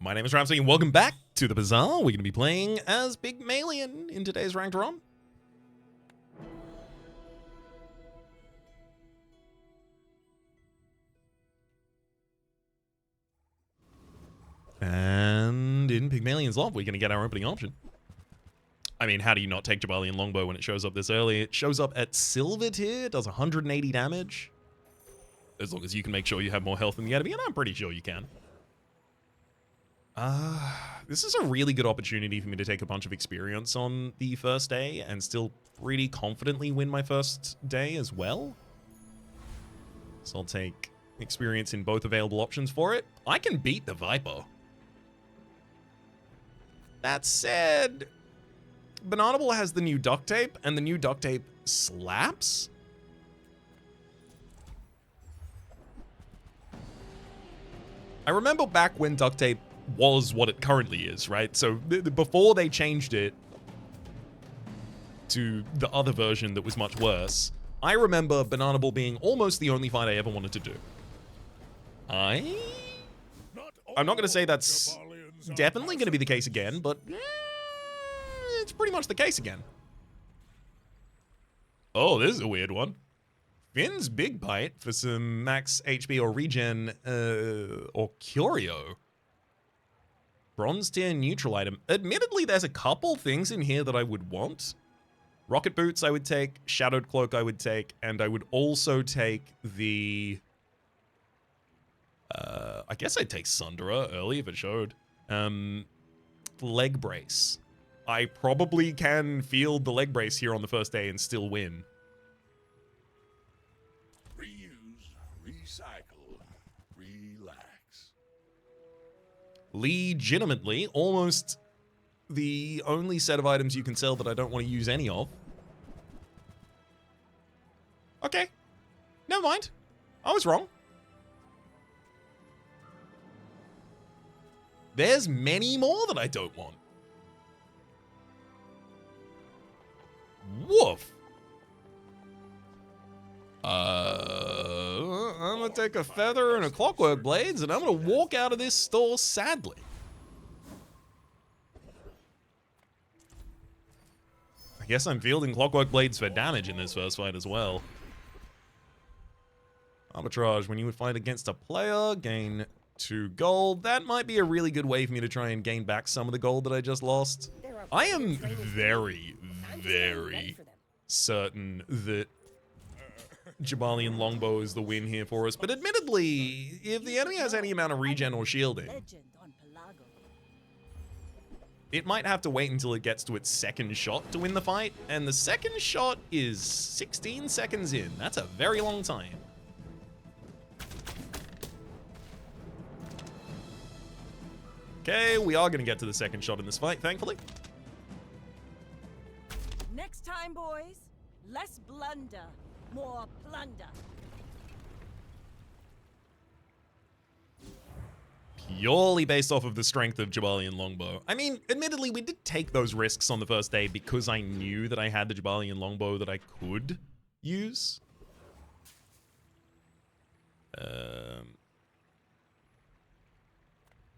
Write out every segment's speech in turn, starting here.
My name is Rhapsody, and welcome back to the Bazaar. We're going to be playing as Pygmalion in today's Ranked Run. And in Pygmalion's Love, we're going to get our opening option. I mean, how do you not take Jabalian Longbow when it shows up this early? It shows up at Silver tier, does 180 damage. As long as you can make sure you have more health than the enemy, and I'm pretty sure you can. This is a really good opportunity for me to take a bunch of experience on the first day and still pretty confidently win my first day as well. So I'll take experience in both available options for it. I can beat the Viper. That said, Bananable has the new duct tape, and the new duct tape slaps. I remember back when duct tape was what it currently is, right? So before they changed it to the other version that was much worse, I remember Bananable being almost the only fight I ever wanted to do. I'm not going to say that's definitely going to be the case again, but it's pretty much the case again. Oh, this is a weird one. Finn's Big Bite for some max HP or regen, or Curio. Bronze tier neutral item. Admittedly, there's a couple things in here that I would want. Rocket Boots I would take, Shadowed Cloak I would take, and I would also take the... I guess I'd take Sundera early if it showed. Leg Brace. I probably can field the Leg Brace here on the first day and still win. Reuse, recycle, relax. Legitimately, almost the only set of items you can sell that I don't want to use any of. Okay. Never mind. I was wrong. There's many more that I don't want. Woof. I'm gonna take a feather and a clockwork blades, and I'm gonna walk out of this store sadly. I guess I'm fielding clockwork blades for damage in this first fight as well. Arbitrage, when you would fight against a player, gain 2 gold. That might be a really good way for me to try and gain back some of the gold that I just lost. I am very, very certain that Jabalian Longbow is the win here for us, but admittedly, if the enemy has any amount of regen or shielding, it might have to wait until it gets to its second shot to win the fight, and the second shot is 16 seconds in. That's a very long time. Okay, we are going to get to the second shot in this fight, thankfully. Next time, boys, less blunder, more plunder. Purely based off of the strength of Jabalian Longbow. I mean, admittedly, we did take those risks on the first day because I knew that I had the Jabalian Longbow that I could use.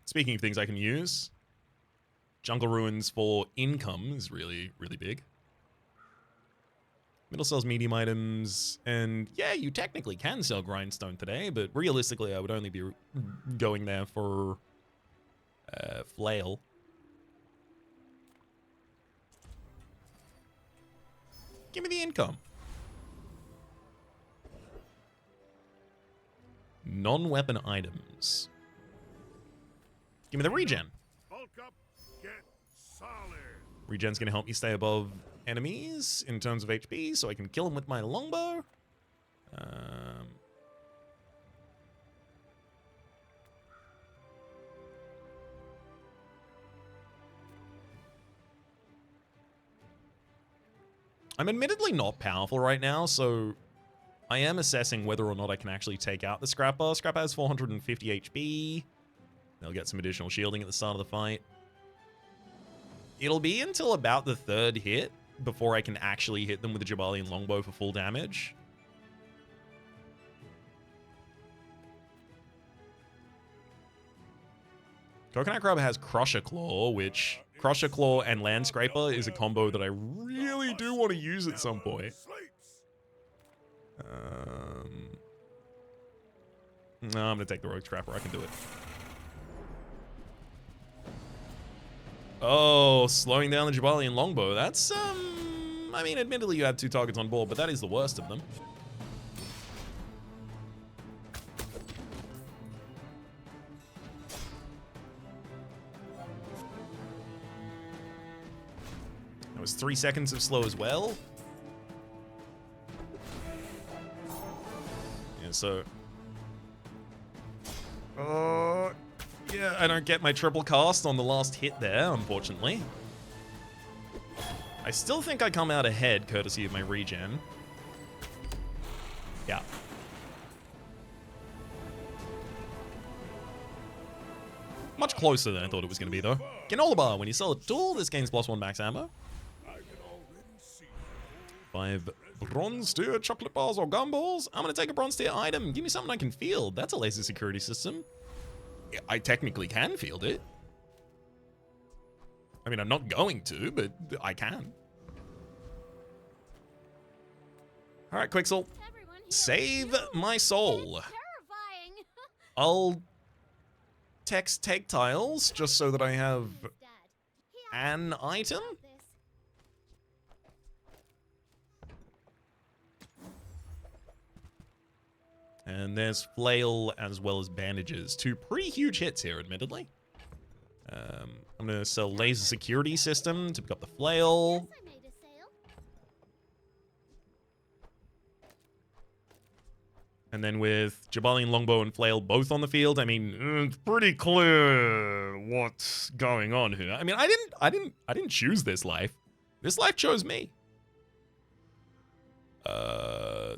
Speaking of things I can use, Jungle Ruins for income is really, really big. Middle sells medium items, and yeah, you technically can sell Grindstone today, but realistically, I would only be going there for Flail. Give me the income. Non-weapon items. Give me the regen. Bulk up, get solid. Regen's going to help me stay above enemies in terms of HP, so I can kill them with my longbow. I'm admittedly not powerful right now, so I am assessing whether or not I can actually take out the Scrapper. Scrapper has 450 HP. They'll get some additional shielding at the start of the fight. It'll be until about the third hit before I can actually hit them with the Jabalian Longbow for full damage. Coconut Crab has Crusher Claw, which Crusher Claw and Land Scraper is a combo that I really do want to use at some point. No, I'm gonna take the Rogue Scrapper. I can do it. Oh, slowing down the Jabalian Longbow. That's, I mean, admittedly you have 2 targets on board, but that is the worst of them. That was 3 seconds of slow as well. Yeah, so... yeah, I don't get my triple cast on the last hit there, unfortunately. I still think I come out ahead, courtesy of my regen. Yeah. Much closer than I thought it was going to be, though. Bar. When you sell a tool, this gains +1 max ammo. 5 bronze tier chocolate bars or gumballs. I'm going to take a bronze tier item. Give me something I can field. That's a laser security system. I technically can field it. I mean, I'm not going to, but I can. All right, Quixel. Save my soul. I'll text take tiles just so that I have an item. And there's flail as well as bandages. 2 pretty huge hits here, admittedly. I'm going to sell laser security system to pick up the flail. And then with Jabalian Longbow and flail both on the field, I mean, it's pretty clear what's going on here. I mean, I didn't choose this life. This life chose me.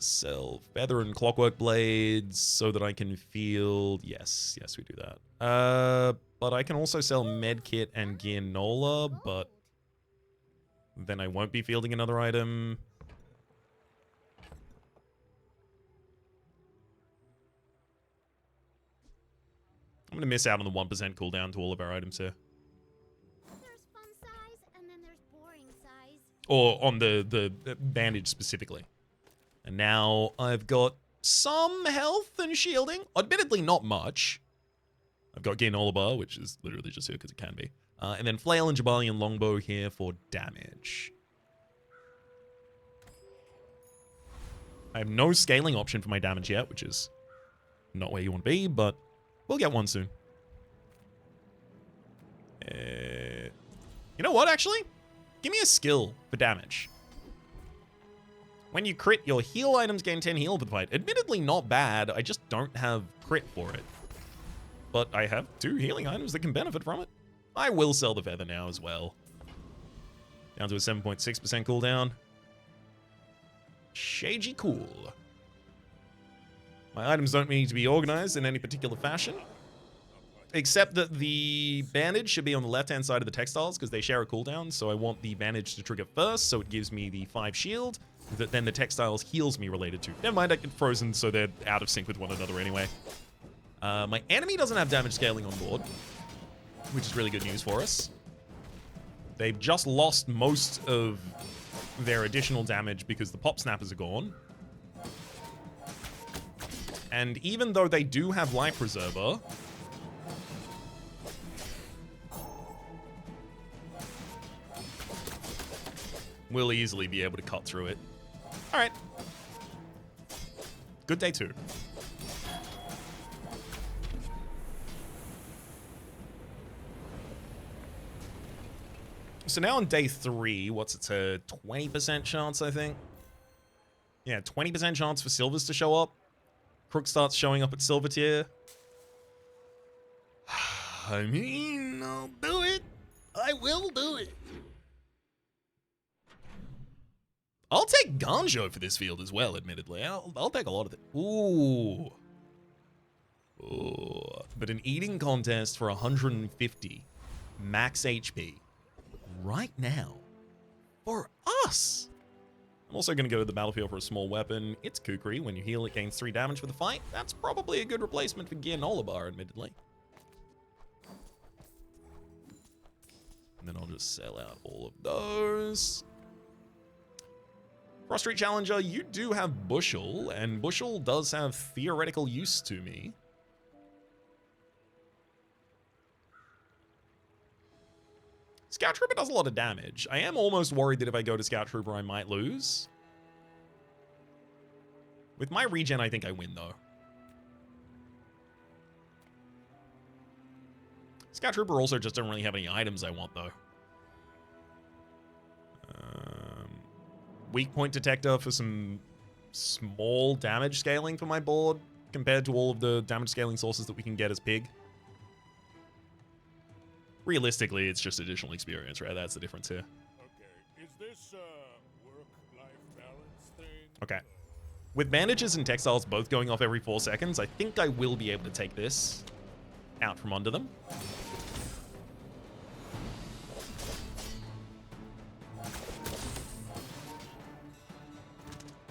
Sell feather and clockwork blades so that I can field. Yes, we do that. But I can also sell medkit and Gearnola, but then I won't be fielding another item. I'm gonna miss out on the 1% cooldown to all of our items here. There's fun size and then there's boring size. Or on the bandage specifically. And now I've got some health and shielding. Admittedly, not much. I've got Bar, which is literally just here because it can be. And then Flail and Jabalian Longbow here for damage. I have no scaling option for my damage yet, which is not where you want to be, but we'll get one soon. You know what, actually? Give me a skill for damage. When you crit, your heal items gain 10 heal for the fight. Admittedly, not bad. I just don't have crit for it. But I have 2 healing items that can benefit from it. I will sell the feather now as well. Down to a 7.6% cooldown. Shagey cool. My items don't need to be organized in any particular fashion. Except that the bandage should be on the left-hand side of the textiles because they share a cooldown. So I want the bandage to trigger first, so it gives me the 5 shield. That then the textiles heals me related to. Never mind, I get frozen, so they're out of sync with one another anyway. My enemy doesn't have damage scaling on board, which is really good news for us. They've just lost most of their additional damage because the pop snappers are gone. And even though they do have life preserver, we'll easily be able to cut through it. All right. Good day 2. So now on day 3, what's it, a 20% chance, I think? Yeah, 20% chance for silvers to show up. Crook starts showing up at silver tier. I mean, I'll do it. I will do it. I'll take Ganjo for this field as well, admittedly. I'll take a lot of it. Ooh. Ooh. But an eating contest for 150 max HP right now for us. I'm also going to go to the battlefield for a small weapon. It's Kukri. When you heal, it gains 3 damage for the fight. That's probably a good replacement for Bar, admittedly. And then I'll just sell out all of those. Frost Street Challenger, you do have Bushel, and Bushel does have theoretical use to me. Scout Trooper does a lot of damage. I am almost worried that if I go to Scout Trooper, I might lose. With my regen, I think I win, though. Scout Trooper also just doesn't really have any items I want, though. Weak point detector for some small damage scaling for my board compared to all of the damage scaling sources that we can get as Pig. Realistically, it's just additional experience, right? That's the difference here. Okay, is this work-life balance thing? Okay. With bandages and textiles both going off every 4 seconds, I think I will be able to take this out from under them.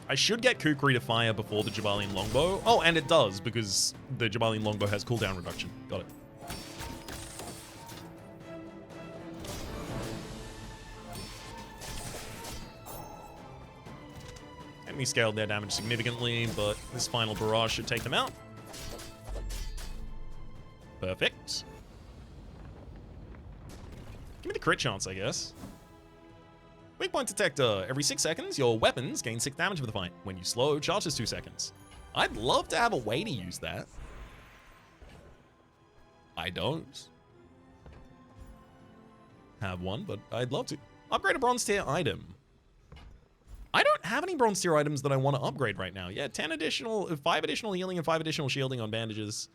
I should get Kukri to fire before the Jabalian Longbow. Oh, and it does, because the Jabalian Longbow has cooldown reduction. Got it. Enemy scaled their damage significantly, but this final barrage should take them out. Perfect. Give me the crit chance, I guess. Weak point detector. Every 6 seconds, your weapons gain 6 damage for the fight. When you slow, charges 2 seconds. I'd love to have a way to use that. I don't have one, but I'd love to. Upgrade a bronze tier item. I don't have any bronze tier items that I want to upgrade right now. Yeah, 5 additional healing and 5 additional shielding on bandages.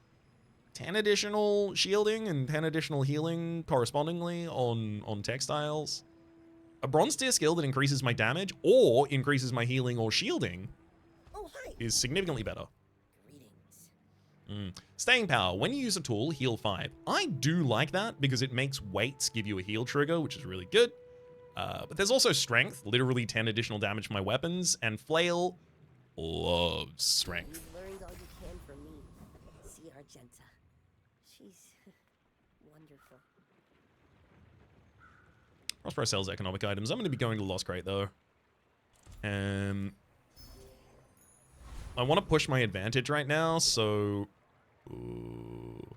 10 additional shielding and 10 additional healing correspondingly on textiles. A bronze tier skill that increases my damage or increases my healing or shielding is significantly better. Staying power. When you use a tool, heal 5. I do like that because it makes weights give you a heal trigger, which is really good. But there's also strength, literally 10 additional damage from my weapons, and flail loves strength. You've learned all you can from me. See Argenta. She's wonderful. Prospero sells economic items. I'm going to be going to Lost Crate, though. I want to push my advantage right now, so... Ooh.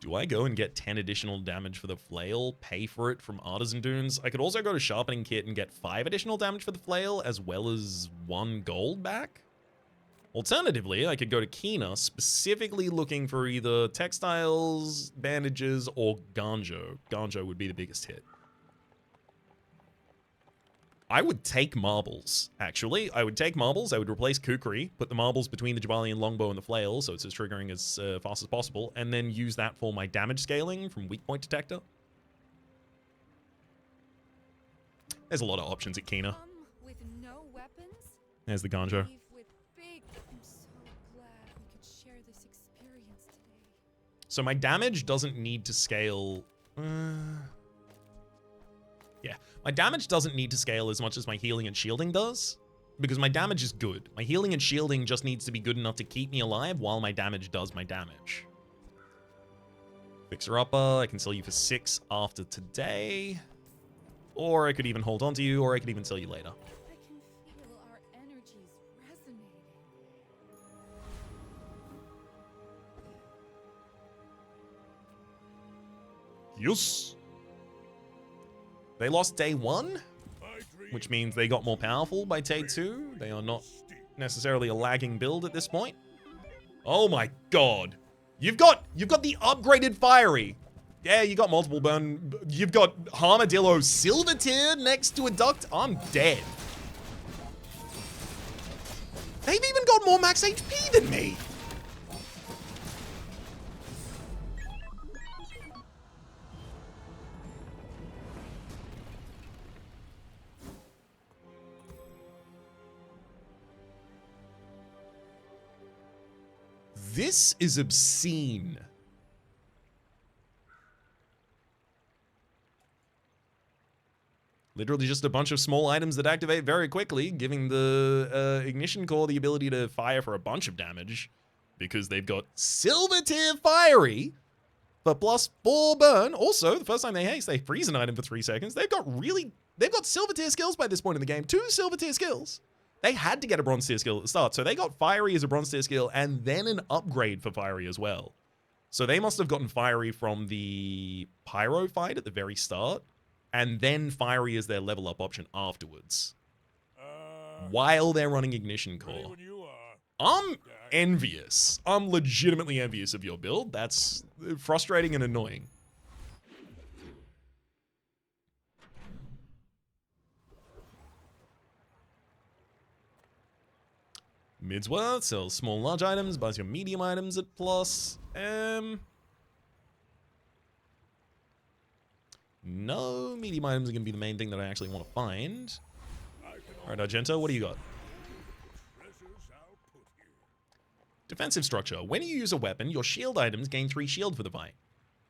Do I go and get 10 additional damage for the flail, pay for it from Artisan Dunes? I could also go to Sharpening Kit and get 5 additional damage for the flail, as well as 1 gold back. Alternatively, I could go to Kina, specifically looking for either textiles, bandages, or Ganjo. Ganjo would be the biggest hit. I would take marbles, actually. I would take marbles, I would replace Kukri, put the marbles between the Jabalian Longbow and the flail, so it's as triggering as fast as possible, and then use that for my damage scaling from weak point detector. There's a lot of options at Kina. With no weapons? There's the Ganjo. I'm so glad we could share this experience today. So my damage doesn't need to scale... Yeah, my damage doesn't need to scale as much as my healing and shielding does, because my damage is good. My healing and shielding just needs to be good enough to keep me alive while my damage does my damage. Fixer Upper, I can sell you for 6 after today, or I could even hold on to you, or I could even sell you later. I can feel our energies resonating. Yes. They lost day 1, which means they got more powerful by day 2. They are not necessarily a lagging build at this point. Oh my god. You've got the upgraded Fiery. Yeah, you got multiple burn. You've got Armadillo Silver tier next to a Duct. I'm dead. They've even got more max HP than me. This is obscene. Literally just a bunch of small items that activate very quickly, giving the Ignition Core the ability to fire for a bunch of damage. because they've got silver tier fiery for +4 burn. Also, the first time they haste, they freeze an item for 3 seconds. They've got silver tier skills by this point in the game. 2 silver tier skills. They had to get a bronze tier skill at the start, so they got fiery as a bronze tier skill and then an upgrade for fiery as well. So they must have gotten fiery from the pyro fight at the very start, and then fiery is their level up option afterwards, while they're running ignition Ready core. when you are. I'm envious. I'm legitimately envious of your build. That's frustrating and annoying. Midsworth sells small large items, buys your medium items at plus. No, medium items are going to be the main thing that I actually want to find. Alright, Argento, what do you got? Treasures I'll put here. Defensive structure. When you use a weapon, your shield items gain 3 shield for the fight.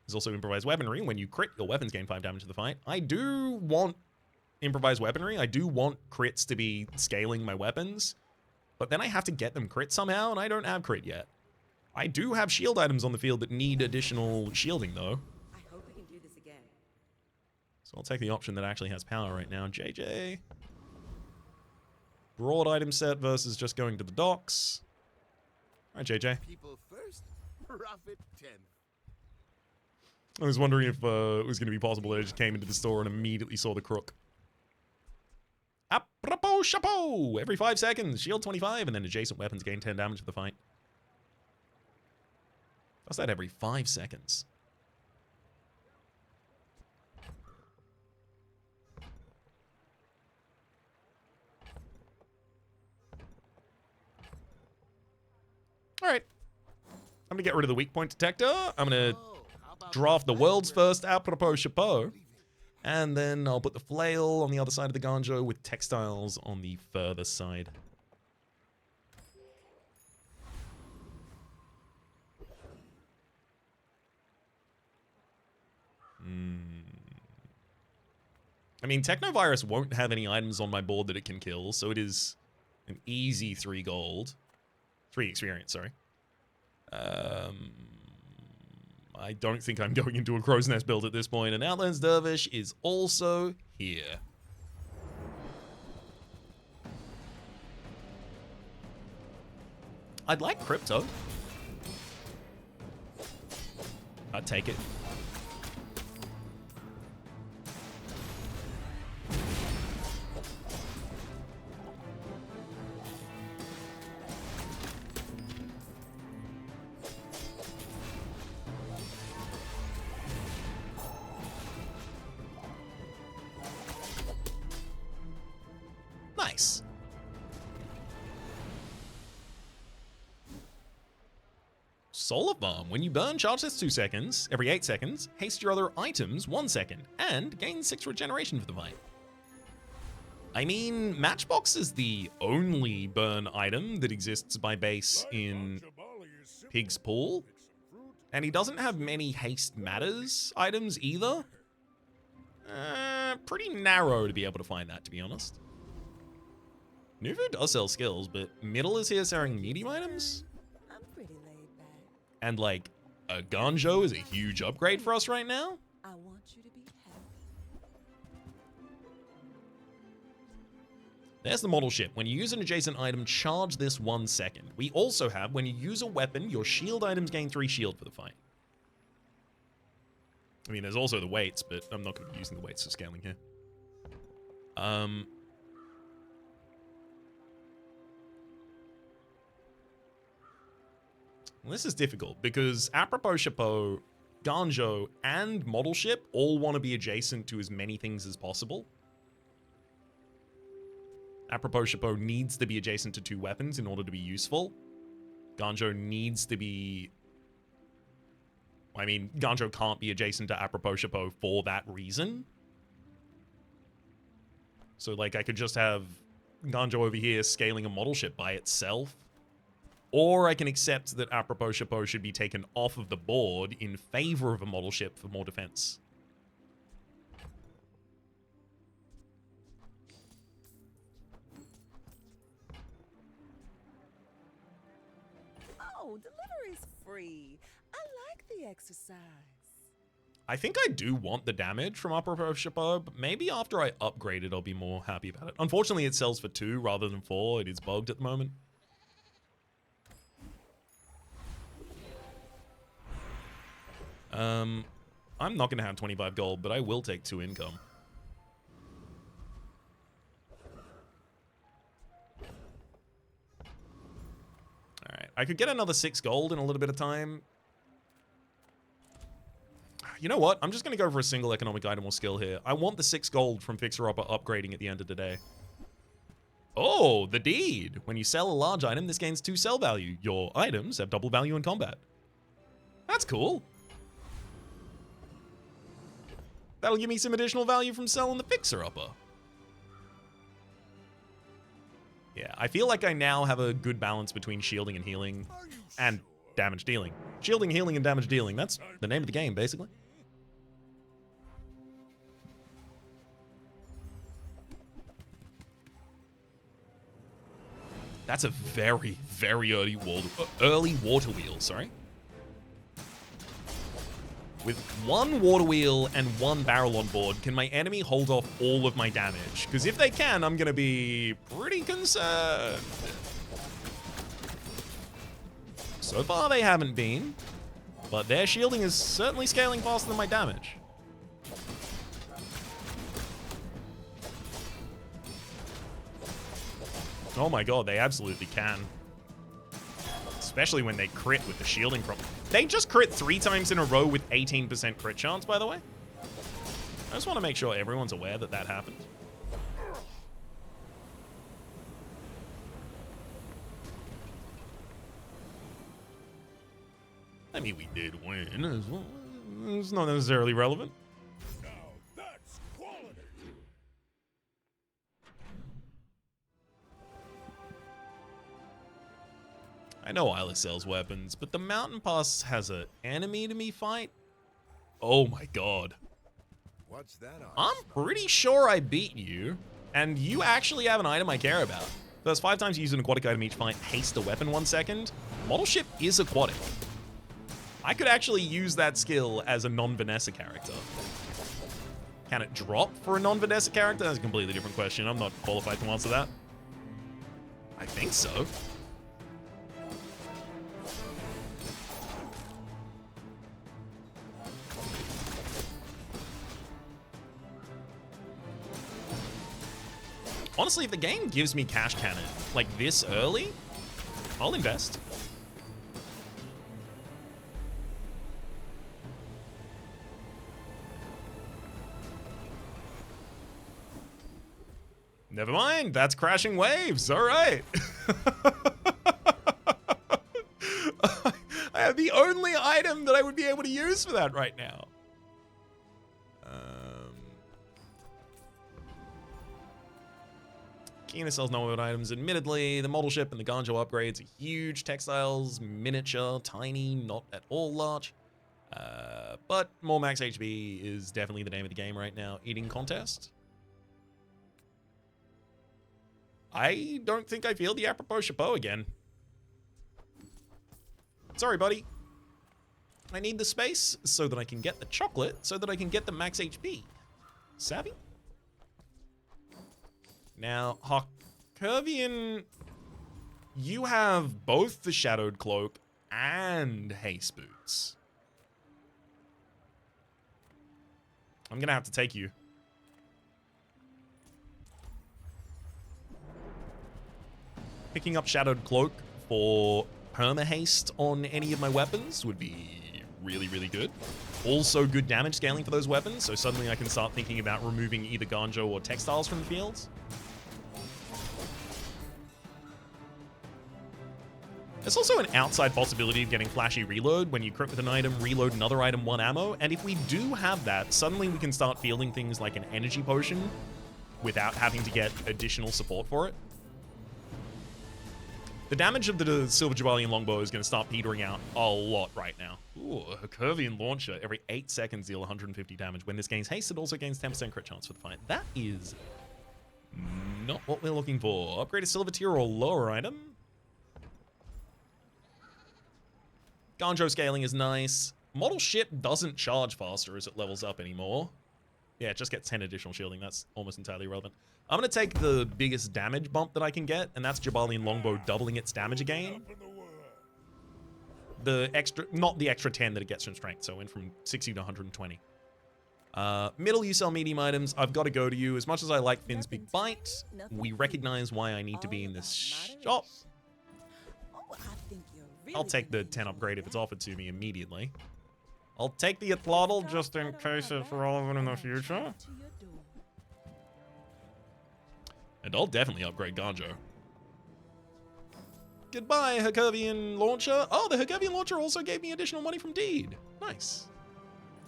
There's also improvised weaponry. When you crit, your weapons gain 5 damage to the fight. I do want improvised weaponry. I do want crits to be scaling my weapons. But then I have to get them crit somehow, and I don't have crit yet. I do have shield items on the field that need additional shielding, though. I hope we can do this again. So I'll take the option that actually has power right now. JJ. Broad item set versus just going to the docks. Alright, JJ. People first, profit 10. I was wondering if it was going to be possible that I just came into the store and immediately saw the crook. Apropos chapeau! Every 5 seconds, shield 25, and then adjacent weapons gain 10 damage for the fight. What's that every 5 seconds? Alright. I'm gonna get rid of the weak point detector. I'm gonna draft the world's first apropos chapeau. And then I'll put the flail on the other side of the ganjo with textiles on the further side. I mean, Technovirus won't have any items on my board that it can kill, so it is an easy 3 gold. 3 experience, sorry. I don't think I'm going into a Crow's Nest build at this point, and Outlands Dervish is also here. I'd like Crypto. I'd take it. Nice. Solar Farm. When you burn, charge this 2 seconds. Every 8 seconds, haste your other items 1 second, and gain 6 regeneration for the fight. I mean, Matchbox is the only burn item that exists by base in Pig's Pool, and he doesn't have many haste matters items either. Pretty narrow to be able to find that, to be honest. Nuvu does sell skills, but Middle is here selling medium items. I'm pretty laid back. And like, a Ganjo is a huge upgrade for us right now. I want you to be happy. There's the model ship. When you use an adjacent item, charge this 1 second. We also have, when you use a weapon, your shield items gain 3 shield for the fight. I mean, there's also the weights, but I'm not going to be using the weights for scaling here. Well, this is difficult because Apropos Chapeau, Ganjo, and Model Ship all want to be adjacent to as many things as possible. Apropos Chapeau needs to be adjacent to 2 weapons in order to be useful. Ganjo needs to be... I mean, Ganjo can't be adjacent to Apropos Chapeau for that reason. So, like, I could just have Ganjo over here scaling a model ship by itself. Or I can accept that Apropos Chapeau should be taken off of the board in favor of a model ship for more defense. Oh, delicious. free. I like the exercise. I think I do want the damage from Apropos Chapeau, but maybe after I upgrade it, I'll be more happy about it. Unfortunately, it sells for 2 rather than 4. It is bugged at the moment. I'm not going to have 25 gold, but I will take 2 income. Alright, I could get another 6 gold in a little bit of time. You know what? I'm just going to go for a single economic item or skill here. I want the 6 gold from Fixer Upper upgrading at the end of the day. Oh, the deed. When you sell a large item, this gains 2 sell value. Your items have double value in combat. That's cool. That'll give me some additional value from selling the Fixer Upper. Yeah, I feel like I now have a good balance between shielding and healing and damage dealing. Shielding, healing, and damage dealing. That's the name of the game, basically. That's a very, very early water wheel, sorry. With 1 water wheel and 1 barrel on board, can my enemy hold off all of my damage? Because if they can, I'm going to be pretty concerned. So far, they haven't been. But their shielding is certainly scaling faster than my damage. Oh my god, they absolutely can. Especially when they crit with the shielding problem. They just crit 3 times in a row with 18% crit chance, by the way. I just want to make sure everyone's aware that that happened. I mean, we did win. It's not necessarily relevant. Now that's quality. I know Isla sells weapons, but the Mountain Pass has an enemy to me fight? Oh my god. What's that on? I'm pretty sure I beat you, and you actually have an item I care about. There's 5 times you use an aquatic item each fight, haste a weapon 1 second. Model ship is aquatic. I could actually use that skill as a non-Vanessa character. Can it drop for a non-Vanessa character? That's a completely different question. I'm not qualified to answer that. I think so. Honestly, if the game gives me cash cannon like this early, I'll invest. Never mind, that's crashing waves. All right. I have the only item that I would be able to use for that right now. Kina sells no items. Admittedly, the model ship and the Ganjo upgrades are huge. Textiles, miniature, tiny, not at all large. But more max HP is definitely the name of the game right now. Eating contest. I don't think I feel the apropos chapeau again. Sorry, buddy. I need the space so that I can get the chocolate, so that I can get the max HP. Savvy? Now, Curvian, you have both the Shadowed Cloak and Haste Boots. I'm gonna have to take you. Picking up Shadowed Cloak for perma haste on any of my weapons would be really, really good. Also good damage scaling for those weapons, so suddenly I can start thinking about removing either Ganjo or Textiles from the fields. There's also an outside possibility of getting flashy reload when you crit with an item, reload another item, 1 ammo, and if we do have that, suddenly we can start fielding things like an energy potion without having to get additional support for it. The damage of the Silver Jabalian Longbow is going to start petering out a lot right now. Ooh, a Curvian Launcher. Every 8 seconds deal 150 damage. When this gains haste, it also gains 10% crit chance for the fight. That is not what we're looking for. Upgrade a silver tier or lower item. Ganjo scaling is nice. Model ship doesn't charge faster as it levels up anymore. Yeah, it just gets 10 additional shielding. That's almost entirely irrelevant. I'm going to take the biggest damage bump that I can get, and that's Jabalian Longbow doubling its damage again. Up in the world. The extra, not the extra 10 that it gets from strength, so it went from 60 to 120. Middle, you sell medium items. I've got to go to you. As much as I like Finn's Big Bite, we recognize why I need to be in this shop. I'll take the 10 upgrade if it's offered to me immediately. I'll take the Autobattler just in case it's relevant in the future. And I'll definitely upgrade Ganjo. Goodbye, Hercuvian Launcher. Oh, the Hercuvian Launcher also gave me additional money from Deed. Nice.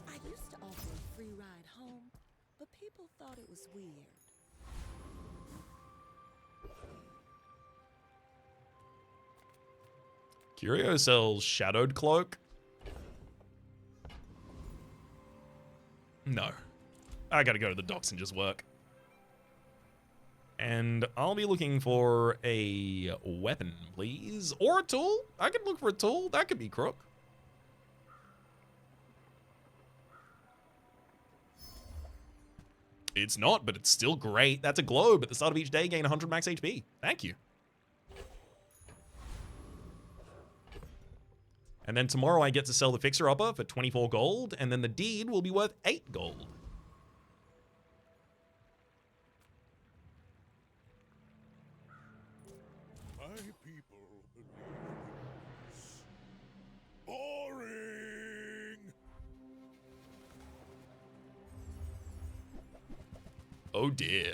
I used to offer a free ride home, but people thought it was weird. Curio sells Shadowed Cloak. No. I gotta go to the docks and just work. And I'll be looking for a weapon, please. Or a tool. I could look for a tool. That could be crook. It's not, but it's still great. That's a globe. At the start of each day, gain 100 max HP. Thank you. And then tomorrow I get to sell the Fixer Upper for 24 gold, and then the Deed will be worth 8 gold. My people believe this. Boring. Oh dear.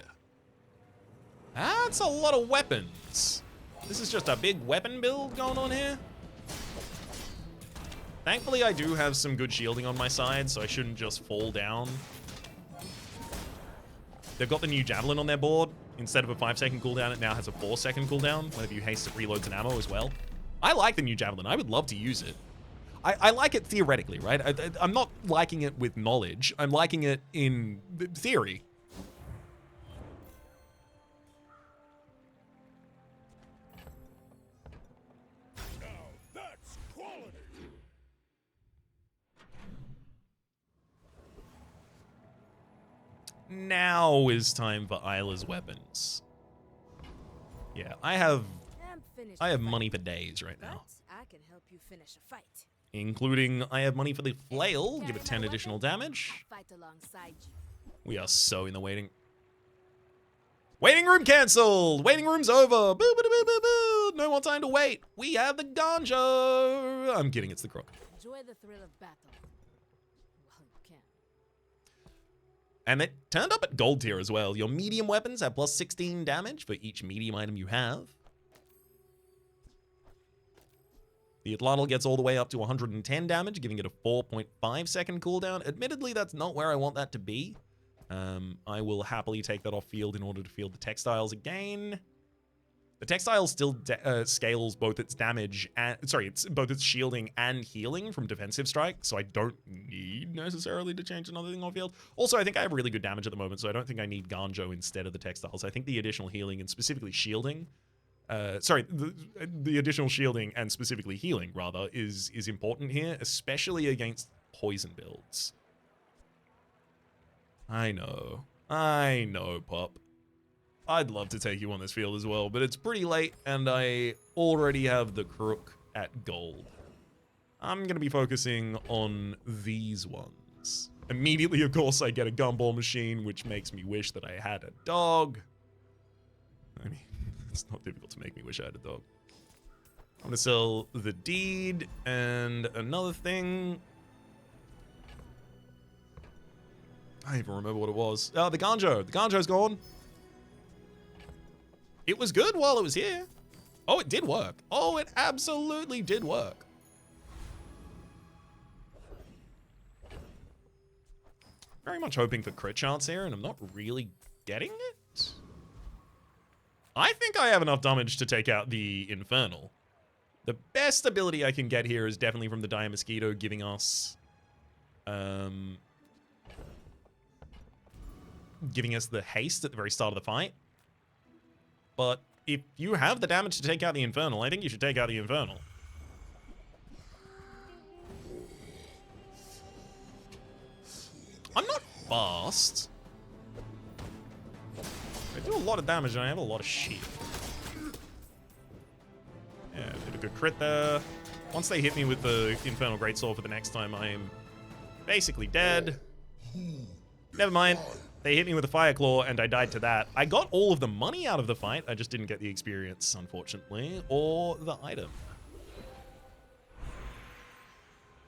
That's a lot of weapons. This is just a big weapon build going on here. Thankfully, I do have some good shielding on my side, so I shouldn't just fall down. They've got the new Javelin on their board. Instead of a 5-second cooldown, it now has a 4-second cooldown whenever you haste it reloads and ammo as well. I like the new Javelin. I would love to use it. I like it theoretically, right? I'm not liking it with knowledge. I'm liking it in theory. Now that's quality. Now is time for Isla's weapons. Yeah, I have money for days right now. I can help you finish a fight. Including, I have money for the flail, give it 10 additional damage. Fight alongside you. We are so in the waiting. Waiting room cancelled! Waiting room's over! Boo, boo, boo, boo, boo! No more time to wait! We have the Ganjo! I'm kidding, it's the crook. Enjoy the thrill of battle. Well, you can. And it turned up at gold tier as well. Your medium weapons have plus 16 damage for each medium item you have. The Autobattler gets all the way up to 110 damage, giving it a 4.5 second cooldown. Admittedly, that's not where I want that to be. I will happily take that off field in order to field the textiles again. The textile still scales both its damage and, it's both its shielding and healing from defensive strike, so I don't need necessarily to change another thing on field. Also, I think I have really good damage at the moment, so I don't think I need Ganjo instead of the textiles. I think the additional healing and specifically shielding, the additional shielding and specifically healing, rather, is important here, especially against poison builds. I know, pup. I'd love to take you on this field as well, but it's pretty late, and I already have the crook at gold. I'm going to be focusing on these ones. Immediately, of course, I get a gumball machine, which makes me wish that I had a dog. I mean, it's not difficult to make me wish I had a dog. I'm going to sell the Deed and another thing. I don't even remember what it was. Oh, the Ganjo. The Ganjo's gone. It was good while it was here. Oh, it did work. Oh, it absolutely did work. Very much hoping for crit chance here, and I'm not really getting it. I think I have enough damage to take out the Infernal. The best ability I can get here is definitely from the Dire Mosquito, giving us... giving us the haste at the very start of the fight. But if you have the damage to take out the Infernal, I think you should take out the Infernal. fast. I do a lot of damage and I have a lot of shield. Yeah, did a good crit there. Once they hit me with the Infernal Greatsword for the next time, I am basically dead. Never mind. They hit me with a Fire Claw and I died to that. I got all of the money out of the fight. I just didn't get the experience, unfortunately, or the item.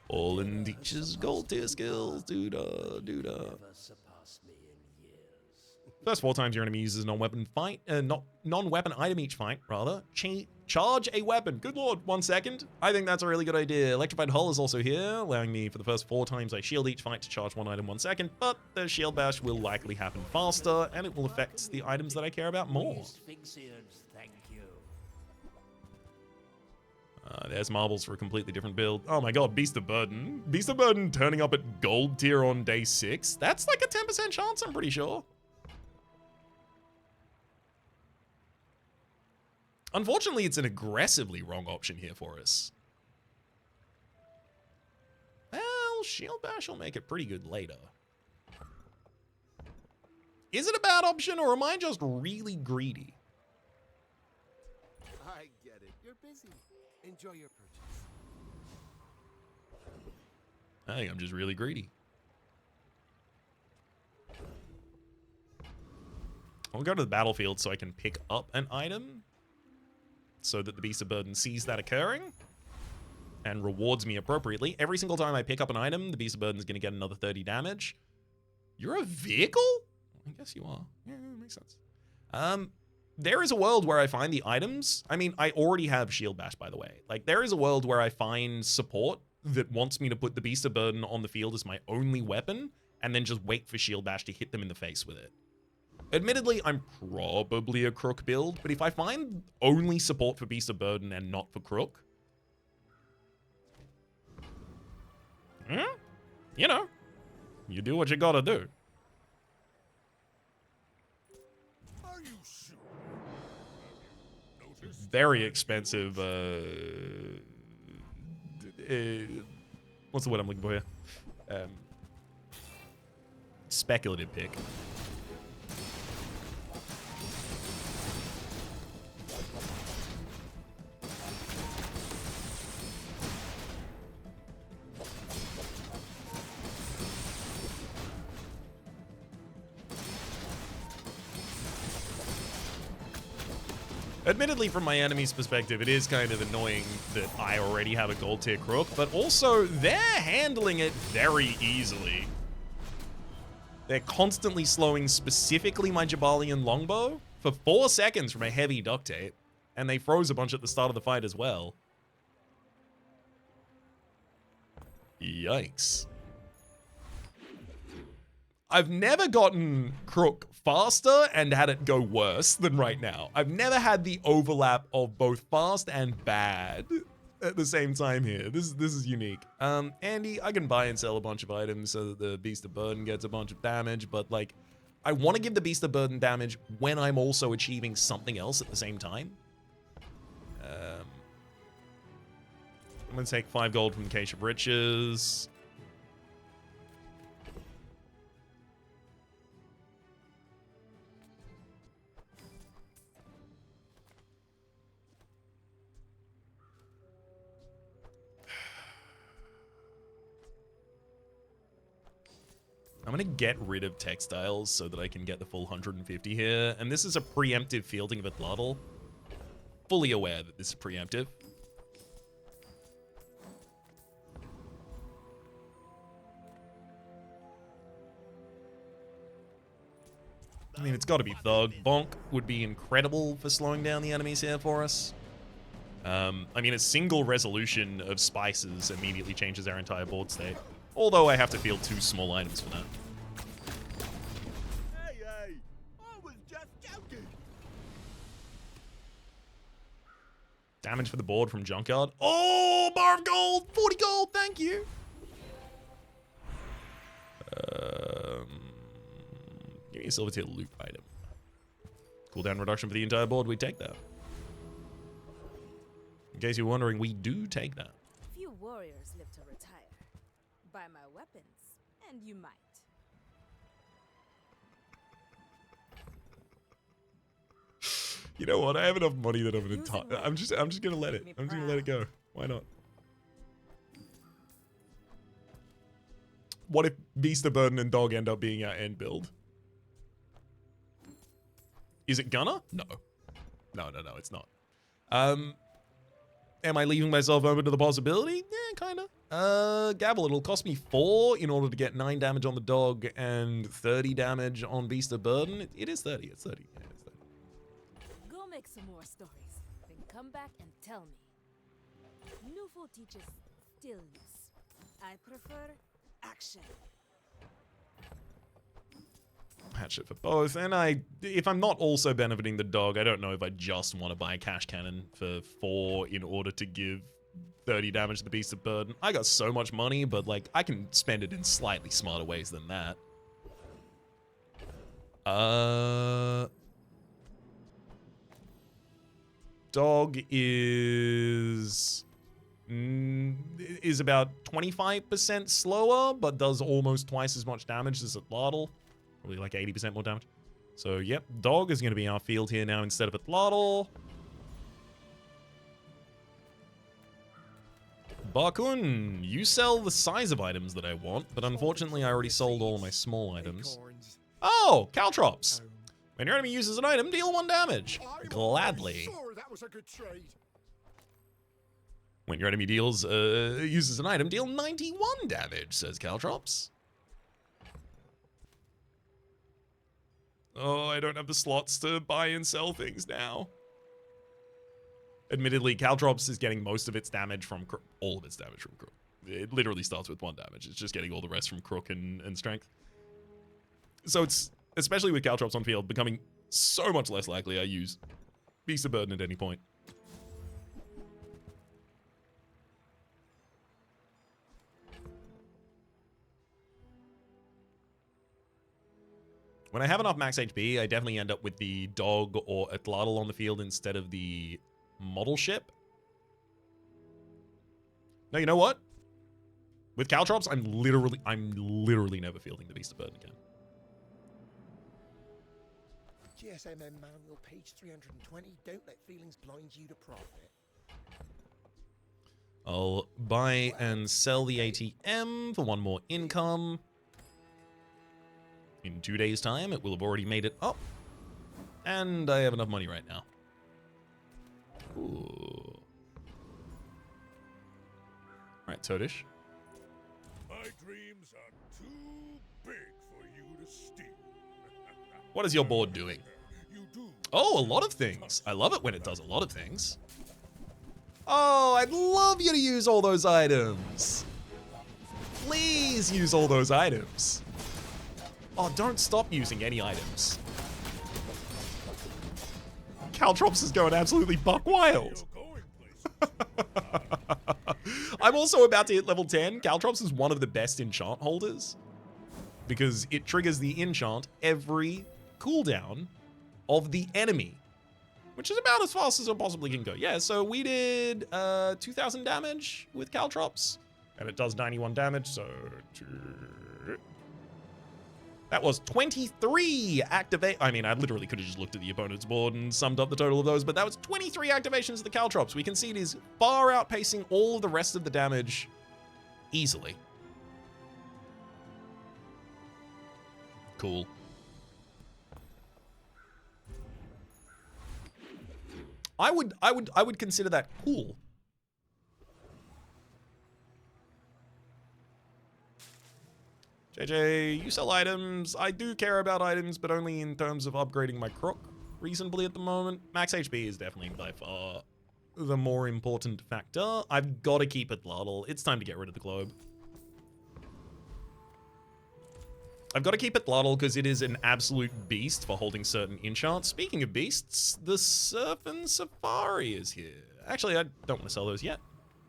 All in Deech's gold tier skills. Doo-da, doo-da. First 4 times your enemy uses a non-weapon fight, non-weapon item each fight, rather. Charge a weapon. Good lord, 1 second. I think that's a really good idea. Electrified Hull is also here, allowing me for the first 4 times I shield each fight to charge 1 item 1 second, but the shield bash will likely happen faster, and it will affect the items that I care about more. There's marbles for a completely different build. Oh my god, Beast of Burden. Beast of Burden turning up at gold tier on day 6. That's like a 10% chance, I'm pretty sure. Unfortunately, it's an aggressively wrong option here for us. Well, Shield Bash will make it pretty good later. Is it a bad option, or am I just really greedy? I get it. You're busy. Enjoy your purchase. I think I'm just really greedy. I'll go to the battlefield so I can pick up an item, so that the Beast of Burden sees that occurring and rewards me appropriately. Every single time I pick up an item, the Beast of Burden is going to get another 30 damage. You're a vehicle? I guess you are. Yeah, makes sense. There is a world where I find the items. I mean, I already have Shield Bash, by the way. Like, there is a world where I find support that wants me to put the Beast of Burden on the field as my only weapon and then just wait for Shield Bash to hit them in the face with it. Admittedly, I'm probably a Crook build, but if I find only support for Beast of Burden and not for Crook, you know, you do what you gotta do. Are you sure? Notice Very expensive, what's the word I'm looking for here? Speculative pick. Admittedly, from my enemy's perspective, it is kind of annoying that I already have a gold tier Crook, but also they're handling it very easily. They're constantly slowing specifically my Jabalian longbow for 4 seconds from a heavy duct tape, and they froze a bunch at the start of the fight as well. Yikes. I've never gotten Crook faster and had it go worse than right now. I've never had the overlap of both fast and bad at the same time here. This is unique. Andy, I can buy and sell a bunch of items so that the Beast of Burden gets a bunch of damage, but like, I want to give the Beast of Burden damage when I'm also achieving something else at the same time. I'm gonna take 5 gold from the Cache of Riches. I'm going to get rid of textiles so that I can get the full 150 here. And this is a preemptive fielding of a Atlatl. Fully aware that this is preemptive. I mean, it's got to be Thug. Bonk would be incredible for slowing down the enemies here for us. I mean, a single resolution of spices immediately changes our entire board state. Although I have to field 2 small items for that. Hey, hey! I was just joking! Damage for the board from Junkyard. Oh, bar of gold! 40 gold, thank you! Give me a silver tier loot item. Cooldown reduction for the entire board, we take that. In case you're wondering, we do take that. Few warriors live to retire. Buy my weapons, and you might. You know what? I have enough money that I'm gonna. Use it well. I'm just gonna let it. Make me I'm just gonna let it go. Why not? What if Beast of Burden and Dog end up being our end build? Is it gonna? No. No, it's not. Am I leaving myself open to the possibility? Yeah, kinda. Gabble, it'll cost me 4 in order to get 9 damage on the dog and 30 damage on Beast of Burden. It is 30, it's 30. Yeah, it's 30. Go make some more stories, then come back and tell me. Nufo teaches stillness. I prefer action. Hatchet for both, and if I'm not also benefiting the dog, I don't know if I just want to buy a cash cannon for 4 in order to give 30 damage to the Beast of Burden. I got so much money, but like I can spend it in slightly smarter ways than that. Dog is about 25% slower, but does almost twice as much damage as Atlatl. Probably like 80% more damage. So, yep, Dog is going to be our field here now instead of Atlatl. Bakun, you sell the size of items that I want, but unfortunately I already sold all of my small items. Acorns. Oh, Caltrops. Home. When your enemy uses an item, deal 1 damage. I'm Gladly. sure that was a good trade. When your enemy uses an item, deal 91 damage, says Caltrops. Oh, I don't have the slots to buy and sell things now. Admittedly, Caltrops is getting most of its damage from Crook. All of its damage from Crook. It literally starts with 1 damage. It's just getting all the rest from Crook and Strength. So it's, especially with Caltrops on field, becoming so much less likely I use Beast of Burden at any point. When I have enough max HP, I definitely end up with the Dog or Atlatl on the field instead of the model ship. No, you know what? With Caltrops, I'm literally never fielding the Beast of Burden again. GSMM manual, page 320. Don't let feelings blind you to profit. I'll buy and sell the ATM for 1 more income. In 2 days' time, it will have already made it up. And I have enough money right now. Ooh. Alright, Toadish. My dreams are too big for you to steal. What is your board doing? You do. Oh, a lot of things. I love it when it does a lot of things. Oh, I'd love you to use all those items. Please use all those items. Oh, don't stop using any items. Caltrops is going absolutely buck wild. You're going places. I'm also about to hit level 10. Caltrops is one of the best enchant holders because it triggers the enchant every cooldown of the enemy, which is about as fast as it possibly can go. Yeah, so we did 2,000 damage with Caltrops, and it does 91 damage, so... That was 23 activate. I mean, I literally could have just looked at the opponent's board and summed up the total of those, but that was 23 activations of the Caltrops. We can see it is far outpacing all of the rest of the damage easily. Cool. I would consider that cool. JJ, you sell items. I do care about items, but only in terms of upgrading my crook reasonably at the moment. Max HP is definitely by far the more important factor. I've got to keep it Atlatl. It's time to get rid of the globe. I've got to keep it Atlatl because it is an absolute beast for holding certain enchants. Speaking of beasts, the Surf and Safari is here. Actually, I don't want to sell those yet.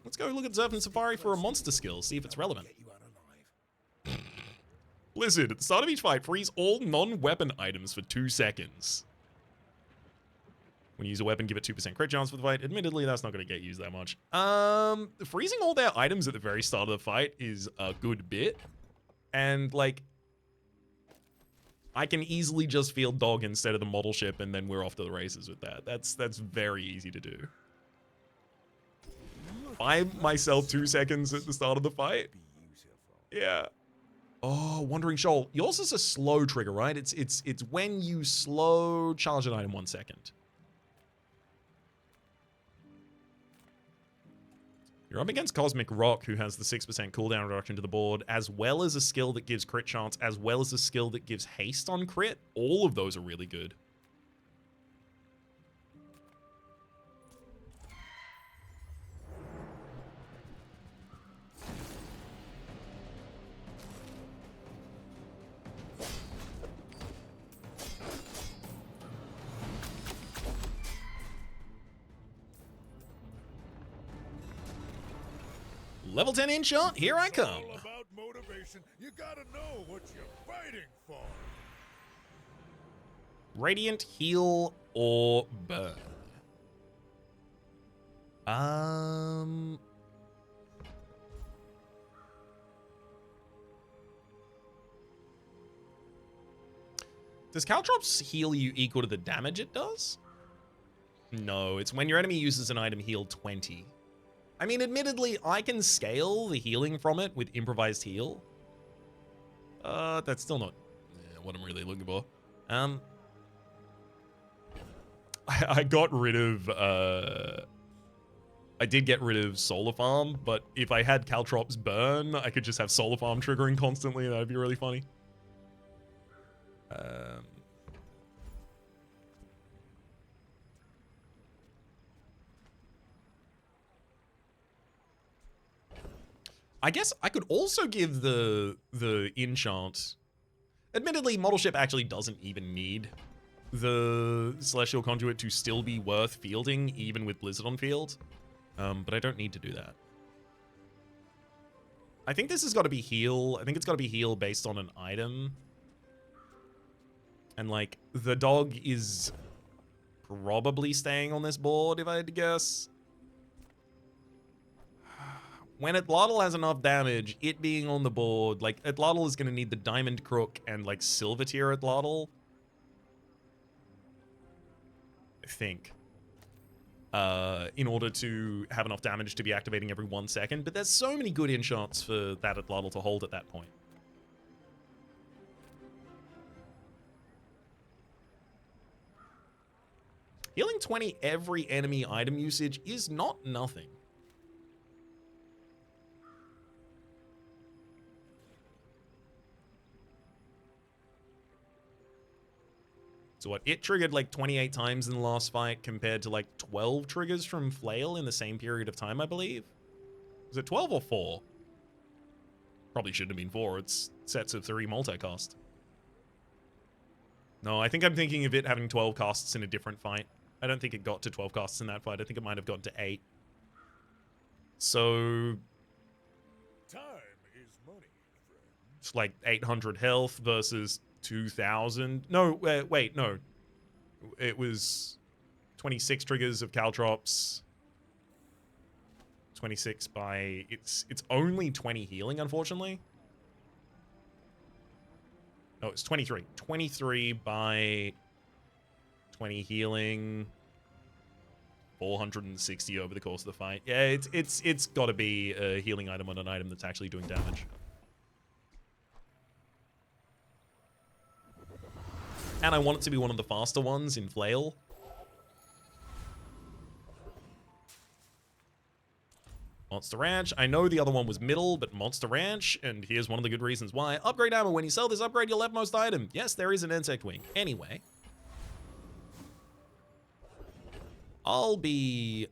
Let's go look at Surf and Safari for a monster skill, see if it's relevant. Get you out alive. Blizzard, at the start of each fight, freeze all non-weapon items for 2 seconds. When you use a weapon, give it 2% crit chance for the fight. Admittedly, that's not going to get used that much. Freezing all their items at the very start of the fight is a good bit. And, like... I can easily just field dog instead of the model ship, and then we're off to the races with that. That's very easy to do. Buy myself 2 seconds at the start of the fight. Yeah. Oh, Wandering Shoal. Yours is a slow trigger, right? It's when you slow charge an item 1 second. You're up against Cosmic Rock, who has the 6% cooldown reduction to the board, as well as a skill that gives crit chance, as well as a skill that gives haste on crit. All of those are really good. Level 10 in shot, here I come. All about motivation. You gotta know what you're fighting for. Radiant, heal, or burn. Does Caltrops heal you equal to the damage it does? No, it's when your enemy uses an item heal 20. I mean, admittedly, I can scale the healing from it with improvised heal. That's still not what I'm really looking for. I got rid of, I did get rid of Solar Farm, but if I had Caltrops burn, I could just have Solar Farm triggering constantly, and that'd be really funny. I guess I could also give the enchant. Admittedly, model ship actually doesn't even need the Celestial Conduit to still be worth fielding, even with Blizzard on field. But I don't need to do that. I think this has got to be heal. I think it's got to be heal based on an item. And, like, the dog is probably staying on this board, if I had to guess. When Atlatl has enough damage, it being on the board, like, Atlatl is going to need the Diamond Crook and, like, Silver Tier Atlatl. I think. In order to have enough damage to be activating every 1 second. But there's so many good enchants for that Atlatl to hold at that point. Healing 20 every enemy item usage is not nothing. So what, it triggered like 28 times in the last fight compared to like 12 triggers from Flail in the same period of time, I believe. Was it 12 or 4? Probably should have been 4. It's sets of 3 multicast. No, I think I'm thinking of it having 12 casts in a different fight. I don't think it got to 12 casts in that fight. I think it might have gotten to 8. So Time is money, friend. it's like 800 health versus 2,000. No, wait, no. It was 26 triggers of Caltrops. 26 by... It's only 20 healing, unfortunately. No, it's 23. 23 by 20 healing. 460 over the course of the fight. Yeah, it's got to be a healing item on an item that's actually doing damage. And I want it to be one of the faster ones in Flail. Monster Ranch. I know the other one was middle, but Monster Ranch, and here's one of the good reasons why. Upgrade ammo. When you sell this upgrade, you'll have most item. Yes, there is an insect wing. Anyway. I'll be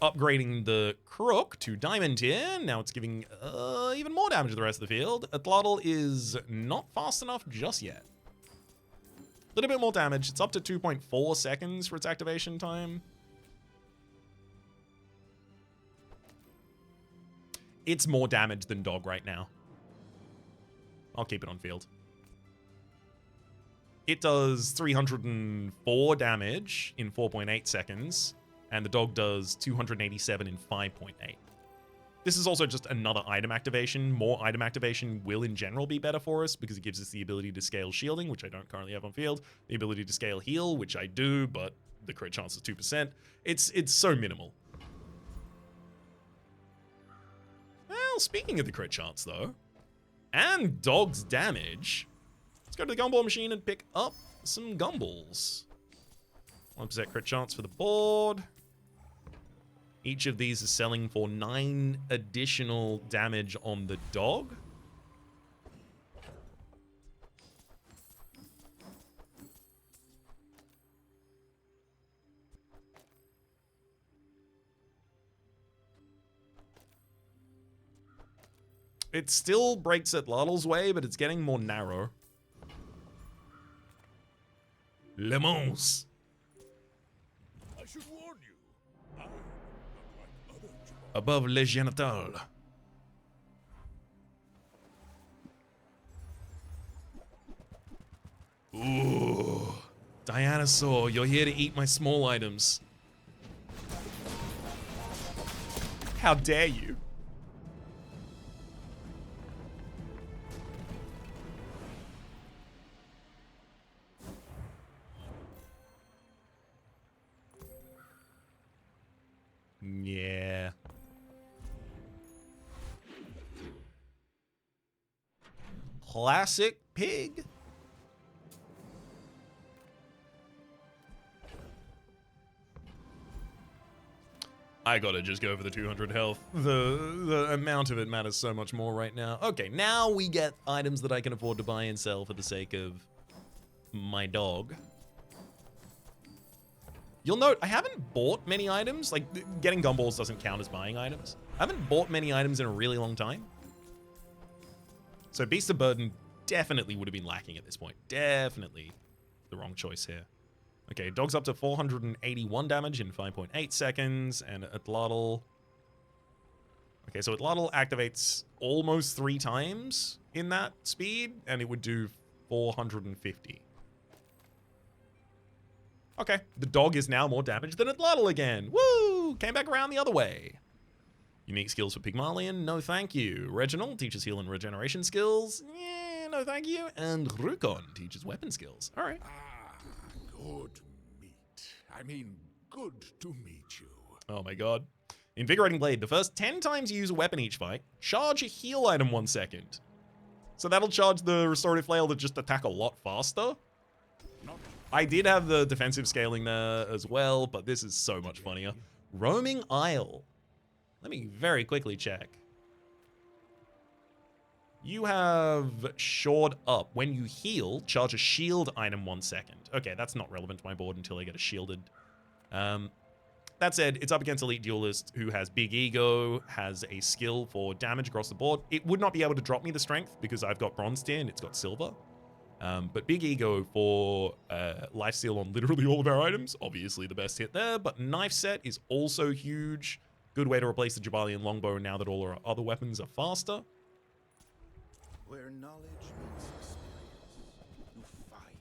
upgrading the Crook to Diamond tier. Now it's giving even more damage to the rest of the field. Atlatl is not fast enough just yet. A little bit more damage. It's up to 2.4 seconds for its activation time. It's more damage than Dog right now. I'll keep it on field. It does 304 damage in 4.8 seconds, and the Dog does 287 in 5.8. This is also just another item activation. More item activation will in general be better for us because it gives us the ability to scale shielding, which I don't currently have on field. The ability to scale heal, which I do, but the crit chance is 2%. It's so minimal. Well, speaking of the crit chance though, and dog's damage, let's go to the gumball machine and pick up some gumballs. 1% crit chance for the board. Each of these is selling for 9 additional damage on the dog. It still breaks at Lardle's way, but it's getting more narrow. Le Mans. I should warn you. I am not like other Jabal. Above Le Genital. Ooh. Dianosaur, you're here to eat my small items. How dare you? Yeah. Classic pig. I gotta just go for the 200 health. The amount of it matters so much more right now. Okay, now we get items that I can afford to buy and sell for the sake of my dog. You'll note, I haven't bought many items. Like, getting gumballs doesn't count as buying items. I haven't bought many items in a really long time. So Beast of Burden definitely would have been lacking at this point. Definitely the wrong choice here. Okay, dog's up to 481 damage in 5.8 seconds, and Atlatl... Okay, so Atlatl activates almost 3 times in that speed, and it would do 450. Okay, the dog is now more damaged than Atlatl again. Woo! Came back around the other way. Unique skills for Pygmalion, no thank you. Reginald teaches heal and regeneration skills. Yeah, no thank you. And Rukon teaches weapon skills. All right. Good meet. I mean, good to meet you. Oh my god. Invigorating Blade. The first 10 times you use a weapon each fight, charge a heal item 1 second. So that'll charge the Restorative Flail to just attack a lot faster. I did have the defensive scaling there as well, but this is so much funnier. Roaming Isle. Let me very quickly check. You have Shored Up. When you heal, charge a shield item 1 second. Okay, that's not relevant to my board until I get a shielded. That said, it's up against Elite Duelist who has Big Ego, has a skill for damage across the board. It would not be able to drop me the strength because I've got Bronze tier and it's got Silver. But Big Ego for lifesteal on literally all of our items, obviously the best hit there. But Knife Set is also huge. Good way to replace the Jabalian Longbow now that all our other weapons are faster. Where knowledge meets experience, you find.